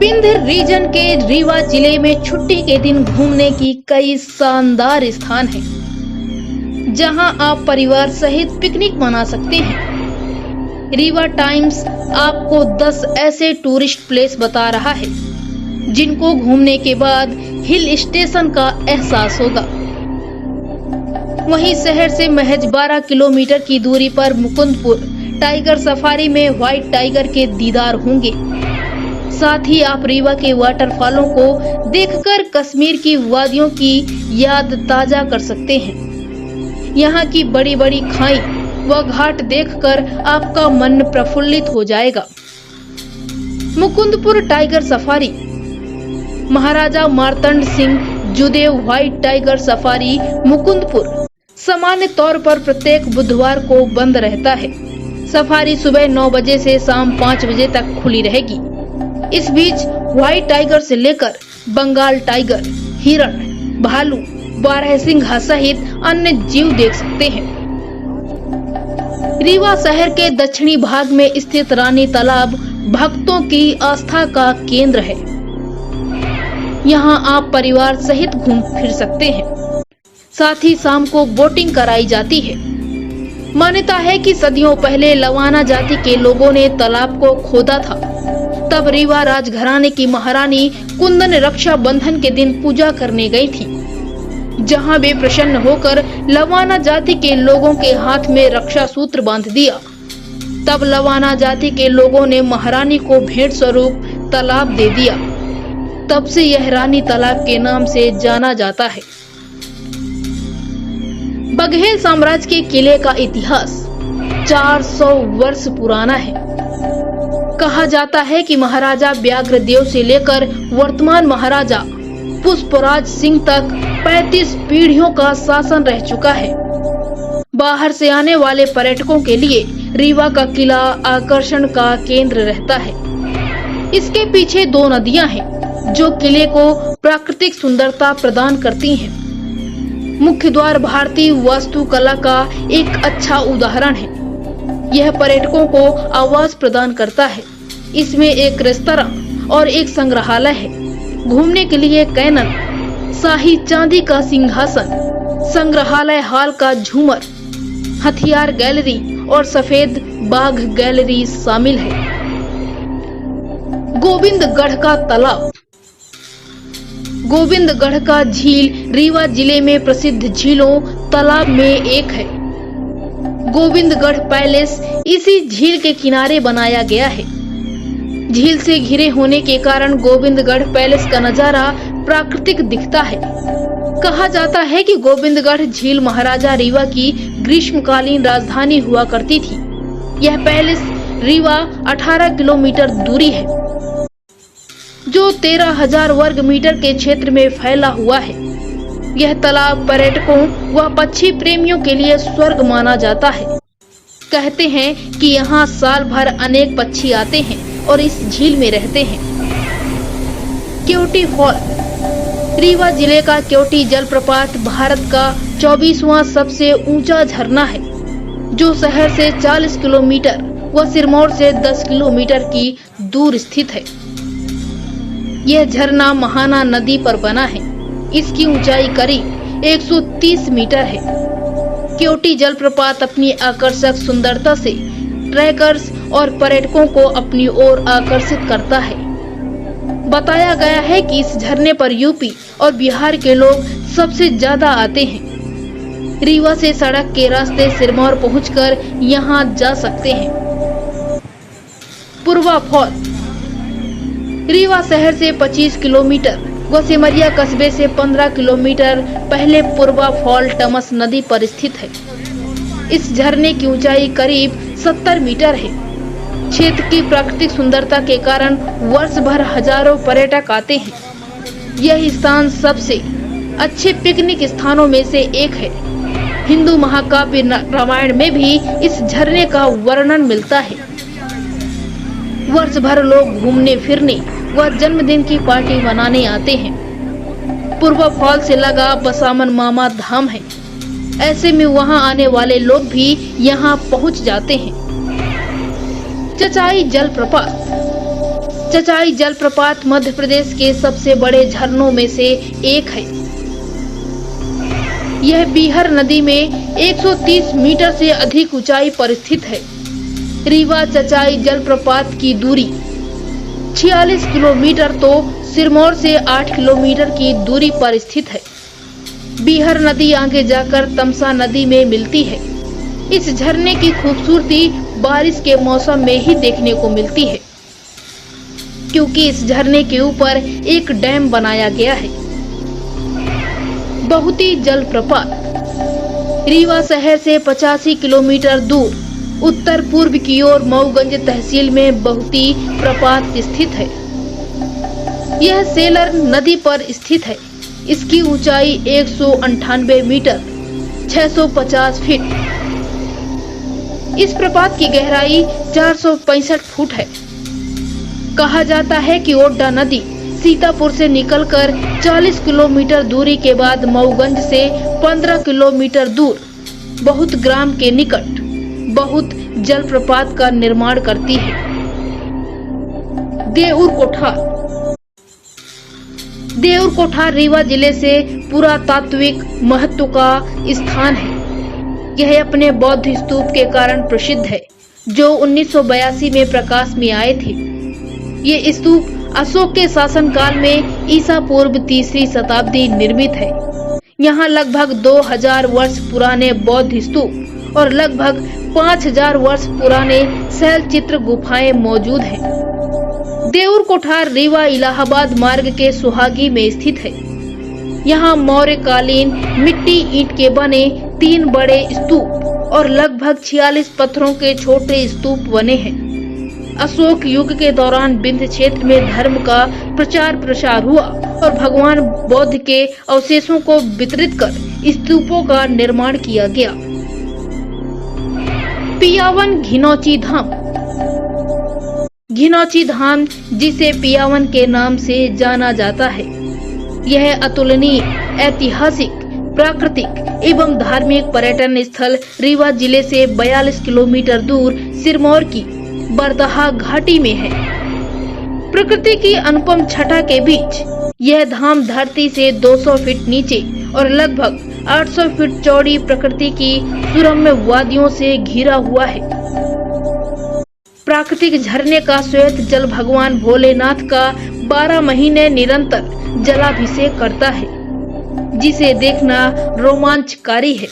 Sindh reason के रीवा जिले में छुट्टी के दिन घूमने की कई शानदार स्थान हैं, जहां आप परिवार सहित पिकनिक मना सकते हैं। रीवा टाइम्स आपको 10 ऐसे टूरिस्ट प्लेस बता रहा है जिनको घूमने के बाद हिल स्टेशन का एहसास होगा। वहीं शहर से महज 12 किलोमीटर की दूरी पर मुकुंदपुर टाइगर सफारी में व्हाइट टाइगर के दीदार होंगे। साथ ही आप रीवा के वाटरफॉलों को देखकर कश्मीर की वादियों की याद ताजा कर सकते हैं। यहाँ की बड़ी बड़ी खाई व घाट देखकर आपका मन प्रफुल्लित हो जाएगा। Mukundpur tiger safari Maharaja Martand Singh Judev white tiger safari Mukundpur सामान्य तौर पर प्रत्येक बुधवार को बंद रहता है। सफारी सुबह 9 बजे से शाम 5 बजे तक खुली रहेगी। इस बीच व्हाइट टाइगर से लेकर बंगाल टाइगर, हिरण, भालू, बारहसिंघा सहित अन्य जीव देख सकते हैं। रीवा शहर के दक्षिणी भाग में स्थित रानी तालाब भक्तों की आस्था का केंद्र है। यहाँ आप परिवार सहित घूम फिर सकते हैं। साथ ही शाम को बोटिंग कराई जाती है। मान्यता है कि सदियों पहले लवाना जाति के लोगों ने तालाब को खोदा था। तब रीवा राजघराने की महारानी कुंदन रक्षा बंधन के दिन पूजा करने गई थी, जहां वे प्रसन्न होकर लवाना जाति के लोगों के हाथ में रक्षा सूत्र बांध दिया। तब लवाना जाति के लोगों ने महारानी को भेंट स्वरूप तालाब दे दिया। तब से यह रानी तालाब के नाम से जाना जाता है। बघेल साम्राज्य के किले का इतिहास 400 वर्ष पुराना है। कहा जाता है कि महाराजा व्याघ्रदेव से लेकर वर्तमान महाराजा पुष्पराज सिंह तक 35 पीढ़ियों का शासन रह चुका है। बाहर से आने वाले पर्यटकों के लिए रीवा का किला आकर्षण का केंद्र रहता है। इसके पीछे 2 नदियां हैं जो किले को प्राकृतिक सुंदरता प्रदान करती हैं। मुख्य द्वार भारतीय वास्तुकला का एक अच्छा उदाहरण है। यह पर्यटकों को आवास प्रदान करता है। इसमें एक रेस्तरां और एक संग्रहालय है। घूमने के लिए कैनन, शाही चांदी का सिंहासन, संग्रहालय हॉल का झूमर, हथियार गैलरी और सफेद बाघ गैलरी शामिल है। गोविंदगढ़ का तालाब। गोविंदगढ़ का झील रीवा जिले में प्रसिद्ध झीलों तालाब में एक है। गोविंदगढ़ पैलेस इसी झील के किनारे बनाया गया है। झील से घिरे होने के कारण गोविंदगढ़ पैलेस का नजारा प्राकृतिक दिखता है। कहा जाता है कि गोविंदगढ़ झील महाराजा रीवा की ग्रीष्मकालीन राजधानी हुआ करती थी। यह पैलेस रीवा 18 किलोमीटर दूरी है, जो 13,000 वर्ग मीटर के क्षेत्र में फैला हुआ है। यह तालाब पर्यटकों व पक्षी प्रेमियों के लिए स्वर्ग माना जाता है। कहते हैं कि यहाँ साल भर अनेक पक्षी आते हैं और इस झील में रहते हैं। केवटी फॉल। रीवा जिले का केवटी जलप्रपात भारत का 24वां सबसे ऊंचा झरना है, जो शहर से 40 किलोमीटर व सिरमौर से 10 किलोमीटर की दूर स्थित है। यह झरना महाना नदी पर बना है। इसकी ऊंचाई करीब 130 मीटर है। केवटी जलप्रपात अपनी आकर्षक सुंदरता से ट्रैकर्स और पर्यटकों को अपनी ओर आकर्षित करता है। बताया गया है कि इस झरने पर यूपी और बिहार के लोग सबसे ज्यादा आते हैं। रीवा से सड़क के रास्ते सिरमौर पहुंचकर यहां जा सकते हैं। पूर्वा फॉल। रीवा शहर से 25 किलोमीटर व सिमरिया कस्बे से 15 किलोमीटर पहले पूर्वा फॉल टमस नदी पर स्थित है। इस झरने की ऊंचाई करीब 70 मीटर है। क्षेत्र की प्राकृतिक सुंदरता के कारण वर्ष भर हजारों पर्यटक आते हैं। यह स्थान सबसे अच्छे पिकनिक स्थानों में से एक है। हिंदू महाकाव्य रामायण में भी इस झरने का वर्णन मिलता है। वर्ष भर लोग घूमने फिरने व जन्मदिन की पार्टी मनाने आते हैं। पूर्वा फॉल से लगा बसामन मामा धाम है। ऐसे में वहां आने वाले लोग भी यहां पहुंच जाते हैं। चचाई जलप्रपात। चचाई जलप्रपात मध्य प्रदेश के सबसे बड़े झरनों में से एक है। यह बीहर नदी में 130 मीटर से अधिक ऊंचाई पर स्थित है। रीवा चचाई जलप्रपात की दूरी 46 किलोमीटर तो सिरमौर से 8 किलोमीटर की दूरी पर स्थित है। बीहर नदी आगे जाकर तमसा नदी में मिलती है। इस झरने की खूबसूरती बारिश के मौसम में ही देखने को मिलती है, क्योंकि इस झरने के ऊपर एक डैम बनाया गया है। बहुती जलप्रपात रीवा शहर से 85 किलोमीटर दूर उत्तर पूर्व की ओर मऊगंज तहसील में बहुती प्रपात स्थित है। यह सेलर नदी पर स्थित है। इसकी ऊंचाई 198 मीटर 650 फीट। इस प्रपात की गहराई 465 फुट है। कहा जाता है कि ओड्डा नदी सीतापुर से निकलकर 40 किलोमीटर दूरी के बाद मऊगंज से 15 किलोमीटर दूर बहुत ग्राम के निकट बहुत जलप्रपात का निर्माण करती है। देउर कोठार रीवा जिले से पुरातात्विक महत्व का स्थान है। यह अपने बौद्ध स्तूप के कारण प्रसिद्ध है, जो 1982 में प्रकाश में आए थे। ये स्तूप अशोक के शासनकाल में ईसा पूर्व 3री शताब्दी निर्मित है। यहाँ लगभग 2000 वर्ष पुराने बौद्ध स्तूप और लगभग 5000 वर्ष पुराने शैल चित्र गुफाएं मौजूद हैं। देउर कोठार रीवा इलाहाबाद मार्ग के सुहागी में स्थित है। यहाँ मौर्य कालीन मिट्टी ईंट के बने 3 बड़े स्तूप और लगभग 46 पत्थरों के छोटे स्तूप बने हैं। अशोक युग के दौरान विंध्य क्षेत्र में धर्म का प्रचार प्रसार हुआ और भगवान बौद्ध के अवशेषों को वितरित कर स्तूपों का निर्माण किया गया। पियावन घिनौची धाम जिसे पियावन के नाम से जाना जाता है। यह अतुलनीय ऐतिहासिक, प्राकृतिक एवं धार्मिक पर्यटन स्थल रीवा जिले से 42 किलोमीटर दूर सिरमौर की बरदहा घाटी में है। प्रकृति की अनुपम छटा के बीच यह धाम धरती से 200 फीट नीचे और लगभग 800 फीट चौड़ी प्रकृति की सुरम्य वादियों से घिरा हुआ है। प्राकृतिक झरने का श्वेत जल भगवान भोलेनाथ का 12 महीने निरंतर जलाभिषेक करता है, जिसे देखना रोमांचकारी है।